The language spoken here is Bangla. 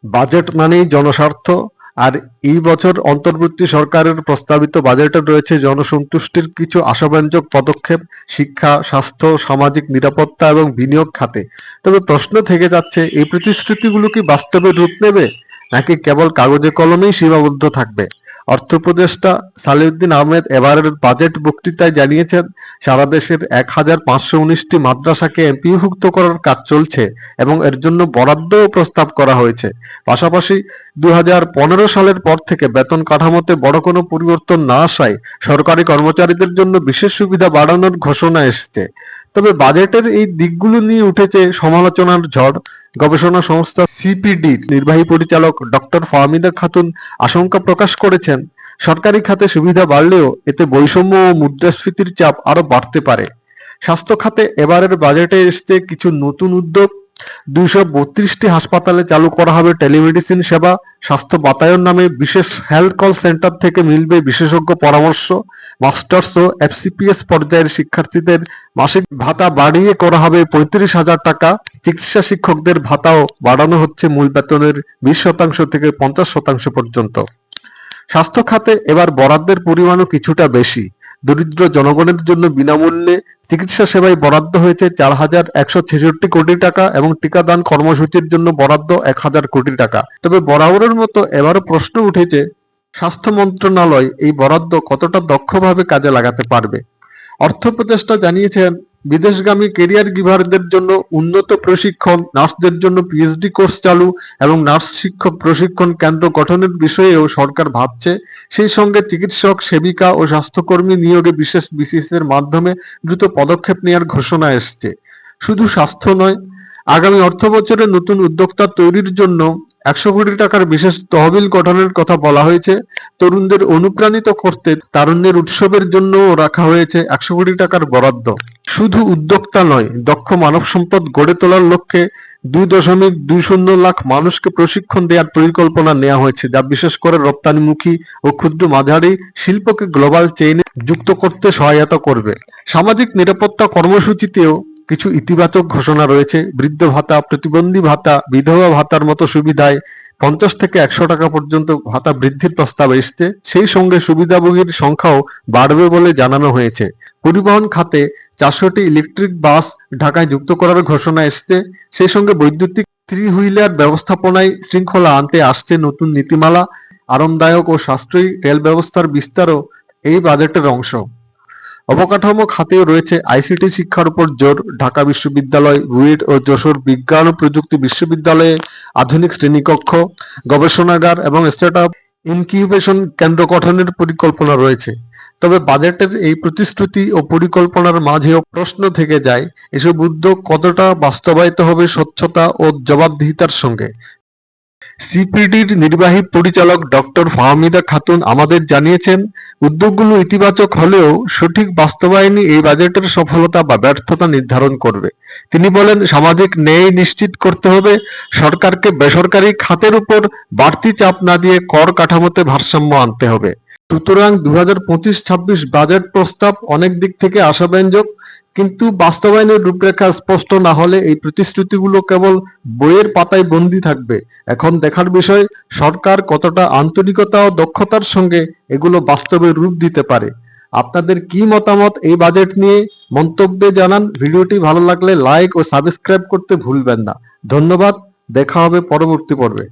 বাজেট মানেই জনস্বার্থ। আর এই বছর অন্তর্বর্তী সরকারের প্রস্তাবিত বাজেটে রয়েছে জনসন্তুষ্টির কিছু আশাব্যঞ্জক পদক্ষেপ শিক্ষা, স্বাস্থ্য, সামাজিক নিরাপত্তা এবং বিনিয়োগ খাতে। তবে প্রশ্ন থেকে যাচ্ছে, এই প্রতিশ্রুতিগুলো কি বাস্তবে রূপ নেবে, নাকি কেবল কাগজে কলমেই সীমাবদ্ধ থাকবে? অর্থ উপদেষ্টা সালেউদ্দিন আহমেদ এবারের বাজেট বক্তৃতায় জানিয়েছেন, সারা দেশের ১,৫১৯টি মাদ্রাসাকে এমপিওভুক্ত করার কাজ চলছে এবং এর জন্য বরাদ্দও প্রস্তাব করা হয়েছে। পাশাপাশি ২০১৫ সালের পর থেকে বেতন কাঠামোতে বড় কোনো পরিবর্তন না আসায় সরকারি কর্মচারীদের জন্য বিশেষ সুবিধা বাড়ানোর ঘোষণা এসেছে। তবে বাজেটের এই দিকগুলো নিয়ে উঠেছে সমালোচনার ঝড়। গবেষণা সংস্থা সিপিডির নির্বাহী পরিচালক ডক্টর ফাহমিদা খাতুন আশঙ্কা প্রকাশ করেছেন, সরকারি খাতে সুবিধা বাড়লেও এতে বৈষম্য ও মুদ্রাস্ফীতির চাপ আরো বাড়তে পারে। স্বাস্থ্য খাতে এবারের বাজেটে এসেছে কিছু নতুন উদ্যোগ। ২৩২টি হাসপাতালে চালু করা হবে টেলিমেডিসিন সেবা। স্বাস্থ্য বাতায়ন নামে বিশেষ হেলথ কল সেন্টার থেকে মিলবে বিশেষজ্ঞ পরামর্শ। মাস্টার্স ও এফসিপিএস পর্যায়ের শিক্ষার্থীদের মাসিক ভাতা বাড়িয়ে করা হবে ৩৫,০০০ টাকা। চিকিৎসা শিক্ষকদের ভাতাও বাড়ানো হচ্ছে মূল বেতনের ২০% থেকে ৫০% পর্যন্ত। স্বাস্থ্য খাতে এবার বরাদ্দের পরিমাণও কিছুটা বেশি। দরিদ্র জনগণের জন্য বিনামূল্যে চিকিৎসা সেবায় বরাদ্দ হয়েছে ৪,১৬৬ কোটি টাকা এবং টিকাদান কর্মসূচির জন্য বরাদ্দ ১,০০০ কোটি টাকা। তবে বরাবরের মতো এবারও প্রশ্ন উঠেছে, স্বাস্থ্য মন্ত্রণালয় এই বরাদ্দ কতটা দক্ষভাবে কাজে লাগাতে পারবে। অর্থ উপদেষ্টা জানিয়েছেন, বিদেশগামী ক্যারিয়ার গিভারদের জন্য উন্নত প্রশিক্ষণ, নার্সদের জন্য পিএইচডি কোর্স চালু এবং নার্স শিক্ষক প্রশিক্ষণ কেন্দ্র গঠনের বিষয়েও সরকার ভাবছে। সেই সঙ্গে চিকিৎসক, সেবিকা ও স্বাস্থ্যকর্মী নিয়োগে বিশেষ বিসিএস এর মাধ্যমে দ্রুত পদক্ষেপ নেওয়ার ঘোষণা এসছে। শুধু স্বাস্থ্য নয়, আগামী অর্থবছরে নতুন উদ্যোক্তা তৈরির জন্য ১০০ কোটি টাকার বিশেষ তহবিল গঠনের কথা বলা হয়েছে। তরুণদের অনুপ্রাণিত করতে তারুণ্যের উৎসবের জন্যও রাখা হয়েছে ১০০ কোটি টাকার বরাদ্দ। শুধু উদ্যোক্তা নয়, দক্ষ মানব সম্পদ গড়ে তোলার লক্ষ্যে ২.২০ লাখ মানুষকে প্রশিক্ষণ দেওয়ার পরিকল্পনা নেওয়া হয়েছে, যা বিশেষ করে রপ্তানিমুখী ও ক্ষুদ্র মাঝারি শিল্পকে গ্লোবাল চেইনে যুক্ত করতে সহায়তা করবে। সামাজিক নিরাপত্তা কর্মসূচিতেও কিছু ইতিবাচক ঘোষণা রয়েছে। বৃদ্ধ ভাতা, প্রতিবন্ধী ভাতা, বিধবা ভাতার মতো সুবিধায় ৫০ থেকে ১০০ টাকা পর্যন্ত ভাতা বৃদ্ধির প্রস্তাব এসছে। সেই সঙ্গে সুবিধাভোগীর সংখ্যাও বাড়বে বলে জানানো হয়েছে। পরিবহন খাতে ৪০০টি ইলেকট্রিক বাস ঢাকায় যুক্ত করার ঘোষণা এসছে। সেই সঙ্গে বৈদ্যুতিক থ্রি হুইলার ব্যবস্থাপনায় শৃঙ্খলা আনতে আসছে নতুন নীতিমালা। আরামদায়ক ও সাশ্রয়ী রেল ব্যবস্থার বিস্তারও এই বাজেটের অংশ। অবকাঠামো খাতেও রয়েছে আইসিটি শিক্ষার উপর জোর। ঢাকা বিশ্ববিদ্যালয়, বুয়েট ও যশোর বিজ্ঞান ও প্রযুক্তি বিশ্ববিদ্যালয়ে আধুনিক শ্রেণীকক্ষ, গবেষণাগার এবং স্টার্টআপ ইনকিউবেশন কেন্দ্র গঠনের পরিকল্পনা রয়েছে। তবে বাজেটের এই প্রতিশ্রুতি ও পরিকল্পনার মাঝেও প্রশ্ন থেকে যায়, এসব উদ্যোগ কতটা বাস্তবায়িত হবে স্বচ্ছতা ও জবাবদিহিতার সঙ্গে। সিপিডির নির্বাহী পরিচালক ডক্টর ফাহমিদা খাতুন আমাদের জানিয়েছেন, উদ্যোগগুলো ইতিবাচক হলেও সঠিক বাস্তবায়নই এই বাজেটের সফলতা বা ব্যর্থতা নির্ধারণ করবে। তিনি বলেন, সামাজিক ন্যায় নিশ্চিত করতে হবে। সরকারকে বেসরকারি খাতের উপর বাড়তি চাপ না দিয়ে কর কাঠামোতে ভারসাম্য আনতে হবে। সুতরাং ২০২৫-২৬ বাজেট প্রস্তাব অনেক দিক থেকে আশাব্যঞ্জক, কিন্তু বাস্তবায়নের রূপরেখা স্পষ্ট না হলে এই প্রতিশ্রুতিগুলো কেবল বইয়ের পাতায় বন্দী থাকবে। এখন দেখার বিষয়, সরকার কতটা আন্তরিকতা ও দক্ষতার সঙ্গে এগুলো বাস্তবে রূপ দিতে পারে। আপনাদের কি মতামত এই বাজেট নিয়ে? মন্তব্যে জানান। ভিডিওটি ভালো লাগলে লাইক ও সাবস্ক্রাইব করতে ভুলবেন না। ধন্যবাদ। দেখা হবে পরবর্তী পর্বে।